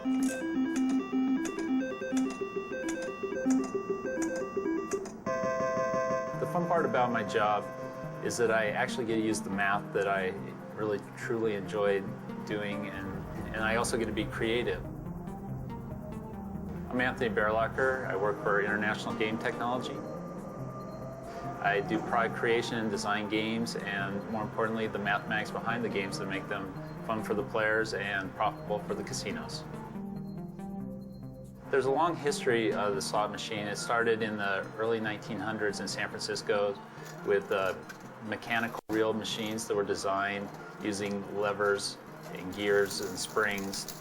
The fun part about my job is that I actually get to use the math that I really truly enjoyed doing, and I also get to be creative. I'm Anthony Bearlocker. I work for International Game Technology. I do product creation and design games, and more importantly, the mathematics behind the games that make them fun for the players and profitable for the casinos. There's a long history of the slot machine. It started in the early 1900s in San Francisco with mechanical reel machines that were designed using levers and gears and springs.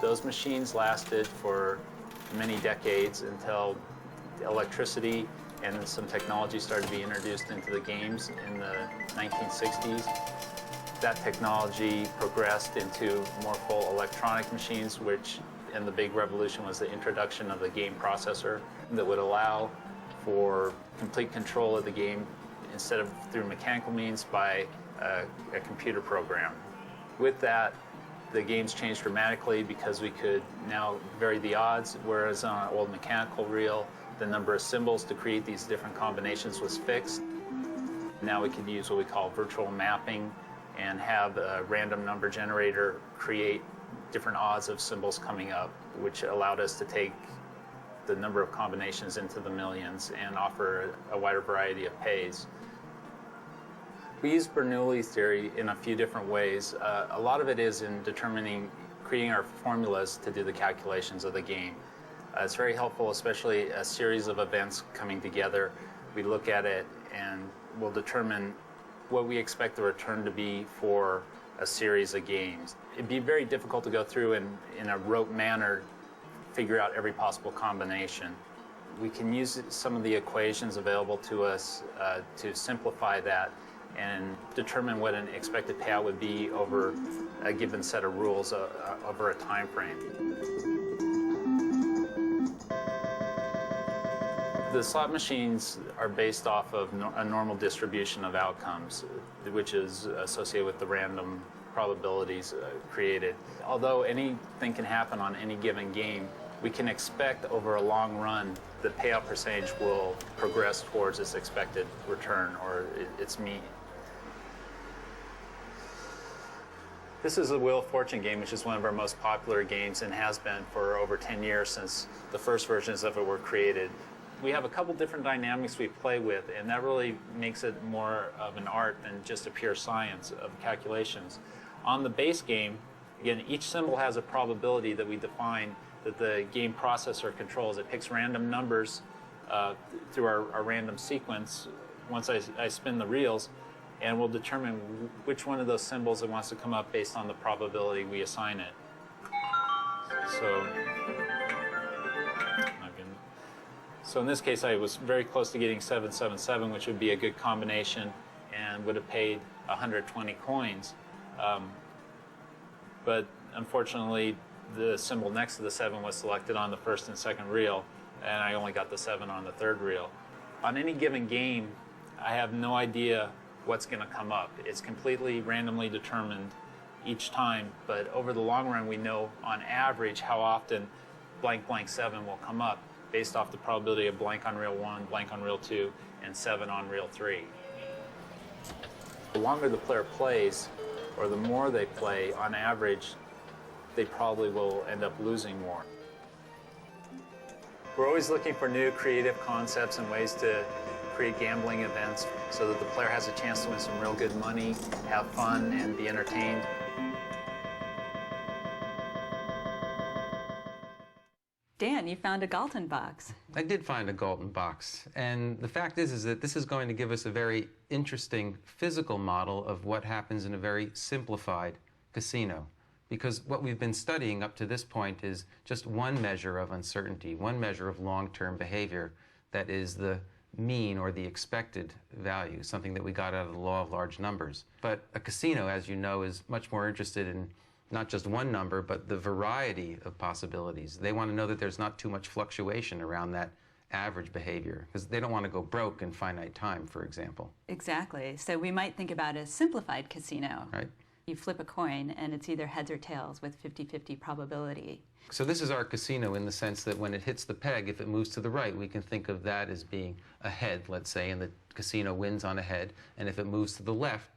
Those machines lasted for many decades until electricity and some technology started to be introduced into the games in the 1960s. That technology progressed into more full electronic machines, and the big revolution was the introduction of the game processor that would allow for complete control of the game instead of through mechanical means by a computer program. With that, the games changed dramatically because we could now vary the odds, whereas on an old mechanical reel, the number of symbols to create these different combinations was fixed. Now we can use what we call virtual mapping and have a random number generator create different odds of symbols coming up, which allowed us to take the number of combinations into the millions and offer a wider variety of pays. We use Bernoulli's theory in a few different ways. A lot of it is in creating our formulas to do the calculations of the game. It's very helpful, especially a series of events coming together. We look at it and we'll determine what we expect the return to be for a series of games. It'd be very difficult to go through and in a rote manner figure out every possible combination. We can use some of the equations available to us to simplify that and determine what an expected payout would be over a given set of rules over a time frame. The slot machines are based off of a normal distribution of outcomes, which is associated with the random probabilities created. Although anything can happen on any given game, we can expect over a long run the payout percentage will progress towards its expected return or its mean. This is the Wheel of Fortune game, which is one of our most popular games and has been for over 10 years since the first versions of it were created. We have a couple different dynamics we play with, and that really makes it more of an art than just a pure science of calculations. On the base game, again, each symbol has a probability that we define that the game processor controls. It picks random numbers through our random sequence once I spin the reels, and we'll determine which one of those symbols it wants to come up based on the probability we assign it. So in this case, I was very close to getting 777, which would be a good combination and would have paid 120 coins. But unfortunately, the symbol next to the 7 was selected on the first and second reel, and I only got the 7 on the third reel. On any given game, I have no idea what's going to come up. It's completely randomly determined each time, but over the long run, we know on average how often blank blank 7 will come up based off the probability of blank on reel 1, blank on reel 2, and 7 on reel 3. The longer the player plays, or the more they play, on average, they probably will end up losing more. We're always looking for new creative concepts and ways to create gambling events so that the player has a chance to win some real good money, have fun, and be entertained. Dan, you found a Galton box. I did find a Galton box, and the fact is that this is going to give us a very interesting physical model of what happens in a very simplified casino. Because what we've been studying up to this point is just one measure of uncertainty, one measure of long-term behavior that is the mean or the expected value, something that we got out of the law of large numbers. But a casino, as you know, is much more interested in not just one number, but the variety of possibilities. They want to know that there's not too much fluctuation around that average behavior, because they don't want to go broke in finite time, for example. Exactly. So we might think about a simplified casino. Right. You flip a coin, and it's either heads or tails with 50-50 probability. So this is our casino in the sense that when it hits the peg, if it moves to the right, we can think of that as being a head, let's say, and the casino wins on a head. And if it moves to the left,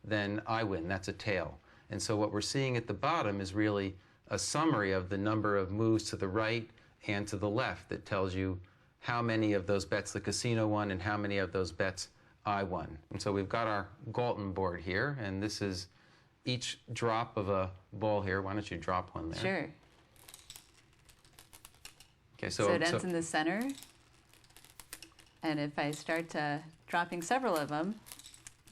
then I win. That's a tail. And so what we're seeing at the bottom is really a summary of the number of moves to the right and to the left that tells you how many of those bets the casino won and how many of those bets I won. And so we've got our Galton board here, and this is each drop of a ball here. Why don't you drop one there? Sure. Okay, so it ends in the center. And if I start dropping several of them,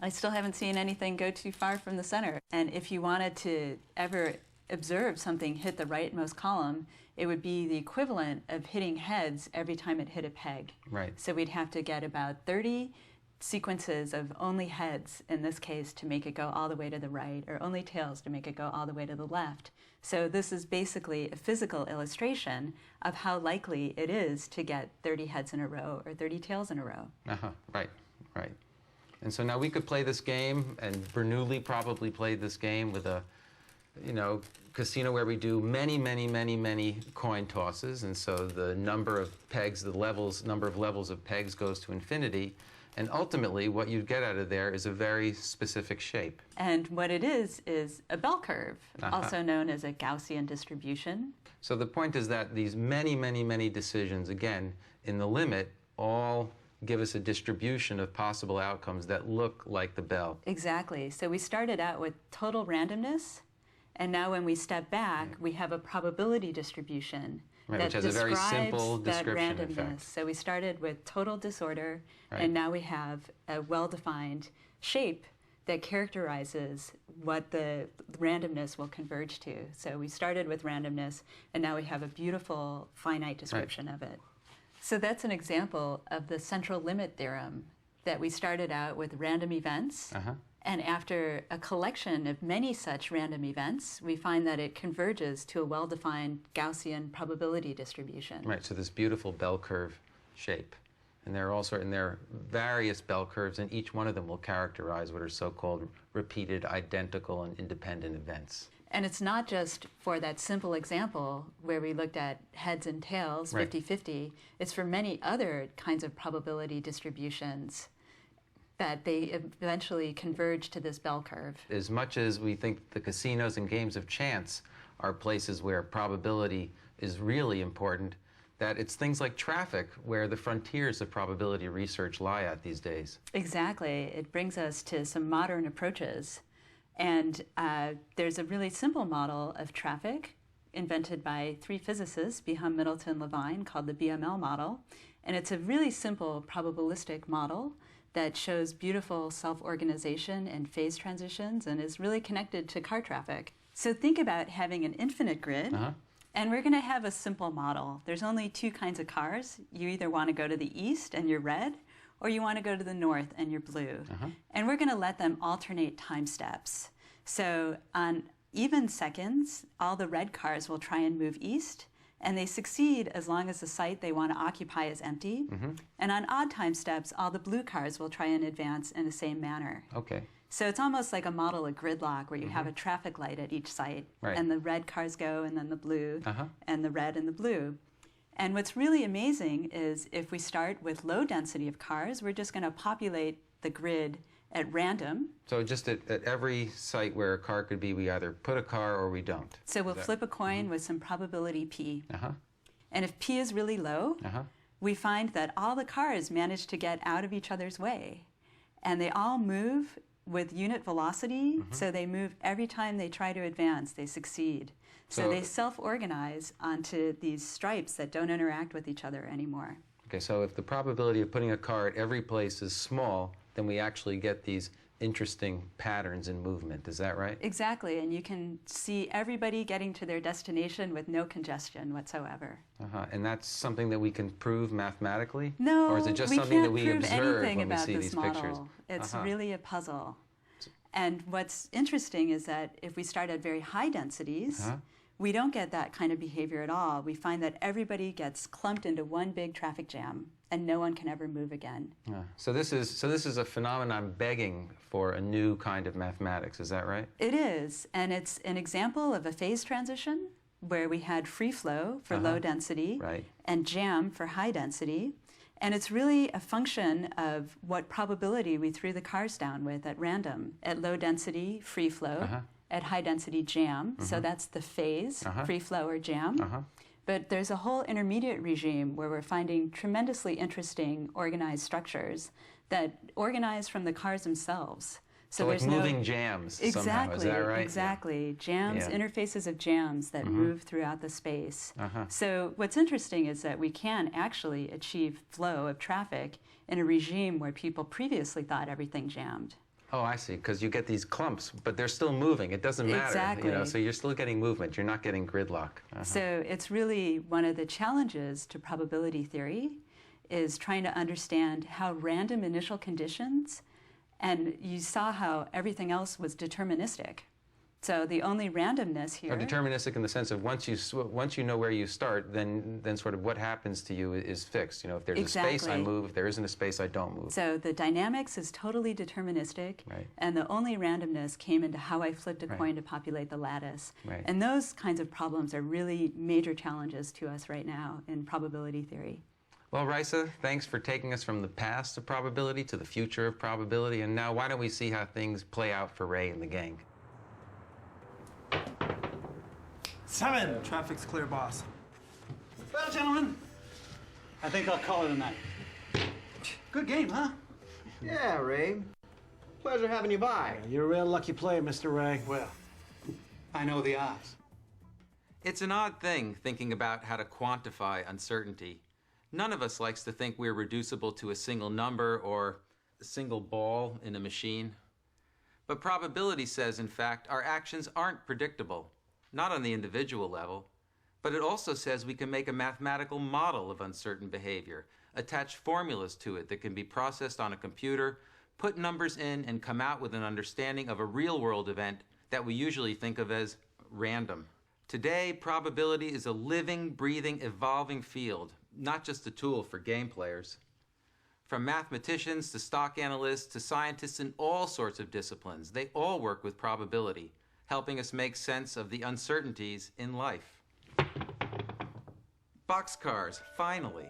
I still haven't seen anything go too far from the center. And if you wanted to ever observe something hit the rightmost column, it would be the equivalent of hitting heads every time it hit a peg. Right. So we'd have to get about 30 sequences of only heads, in this case, to make it go all the way to the right, or only tails to make it go all the way to the left. So this is basically a physical illustration of how likely it is to get 30 heads in a row or 30 tails in a row. Right, right. And so now we could play this game, and Bernoulli probably played this game with a, casino where we do many coin tosses, and so the number of pegs, number of levels of pegs goes to infinity, and ultimately what you get out of there is a very specific shape. And what it is a bell curve, also known as a Gaussian distribution. So the point is that these many decisions, again, in the limit, all give us a distribution of possible outcomes that look like the bell. Exactly. So we started out with total randomness, and now when we step back, we have a probability distribution that which has a very simple description, that randomness. In fact. So we started with total disorder, and now we have a well-defined shape that characterizes what the randomness will converge to. So we started with randomness, and now we have a beautiful finite description of it. So that's an example of the central limit theorem, that we started out with random events, and after a collection of many such random events, we find that it converges to a well-defined Gaussian probability distribution. Right, so this beautiful bell curve shape. And there are various bell curves, and each one of them will characterize what are so-called repeated, identical, and independent events. And it's not just for that simple example where we looked at heads and tails, 50-50. It's for many other kinds of probability distributions that they eventually converge to this bell curve. As much as we think the casinos and games of chance are places where probability is really important, that it's things like traffic where the frontiers of probability research lie at these days. Exactly. It brings us to some modern approaches. And there's a really simple model of traffic invented by three physicists, Beham, Middleton, Levine, called the BML model. And it's a really simple probabilistic model that shows beautiful self-organization and phase transitions and is really connected to car traffic. So think about having an infinite grid, and we're going to have a simple model. There's only two kinds of cars. You either want to go to the east and you're red, or you want to go to the north and you're blue. And we're going to let them alternate time steps. So on even seconds, all the red cars will try and move east, and they succeed as long as the site they want to occupy is empty. And on odd time steps, all the blue cars will try and advance in the same manner. Okay. So it's almost like a model of gridlock where you have a traffic light at each site, and the red cars go, and then the blue, and the red and the blue. And what's really amazing is if we start with low density of cars, we're just going to populate the grid at random. So just at every site where a car could be, we either put a car or we don't. So we'll flip a coin with some probability p. And if p is really low, we find that all the cars manage to get out of each other's way. And they all move with unit velocity, so they move every time they try to advance, they succeed. So they self-organize onto these stripes that don't interact with each other anymore. Okay, so if the probability of putting a car at every place is small, then we actually get these interesting patterns in movement. Is that right? Exactly, and you can see everybody getting to their destination with no congestion whatsoever. And that's something that we can prove mathematically? No, or is it just something that we observe when we see this these model. pictures? It's really a puzzle. And what's interesting is that if we start at very high densities, We don't get that kind of behavior at all. We find that everybody gets clumped into one big traffic jam, and no one can ever move again. So this is a phenomenon begging for a new kind of mathematics. Is that right? It is, and it's an example of a phase transition where we had free flow for low density and jam for high density. And it's really a function of what probability we threw the cars down with at random. At low density, free flow. At high density, jam. So that's the phase, free flow or jam. But there's a whole intermediate regime where we're finding tremendously interesting organized structures that organize from the cars themselves. So like moving jams somehow, is that right? Exactly. Jams, interfaces of jams that move throughout the space. So what's interesting is that we can actually achieve flow of traffic in a regime where people previously thought everything jammed. Oh, I see, because you get these clumps, but they're still moving. It doesn't matter. Exactly. So you're still getting movement. You're not getting gridlock. So it's really one of the challenges to probability theory is trying to understand how random initial conditions, and you saw how everything else was deterministic. So the only randomness here... Or deterministic in the sense of once you know where you start, then sort of what happens to you is fixed. If there's a space, I move. If there isn't a space, I don't move. So the dynamics is totally deterministic, and the only randomness came into how I flipped a coin to populate the lattice. And those kinds of problems are really major challenges to us right now in probability theory. Well, Raisa, thanks for taking us from the past of probability to the future of probability. And now why don't we see how things play out for Ray and the gang? 7. Traffic's clear, boss. Well, gentlemen, I think I'll call it a night. Good game, huh? Yeah, Ray. Pleasure having you by. You're a real lucky player, Mr. Ray. Well, I know the odds. It's an odd thing thinking about how to quantify uncertainty. None of us likes to think we're reducible to a single number or a single ball in a machine. But probability says, in fact, our actions aren't predictable, not on the individual level, but it also says we can make a mathematical model of uncertain behavior, attach formulas to it that can be processed on a computer, put numbers in, and come out with an understanding of a real-world event that we usually think of as random. Today, probability is a living, breathing, evolving field, not just a tool for game players. From mathematicians to stock analysts to scientists in all sorts of disciplines, they all work with probability, helping us make sense of the uncertainties in life. Boxcars, finally.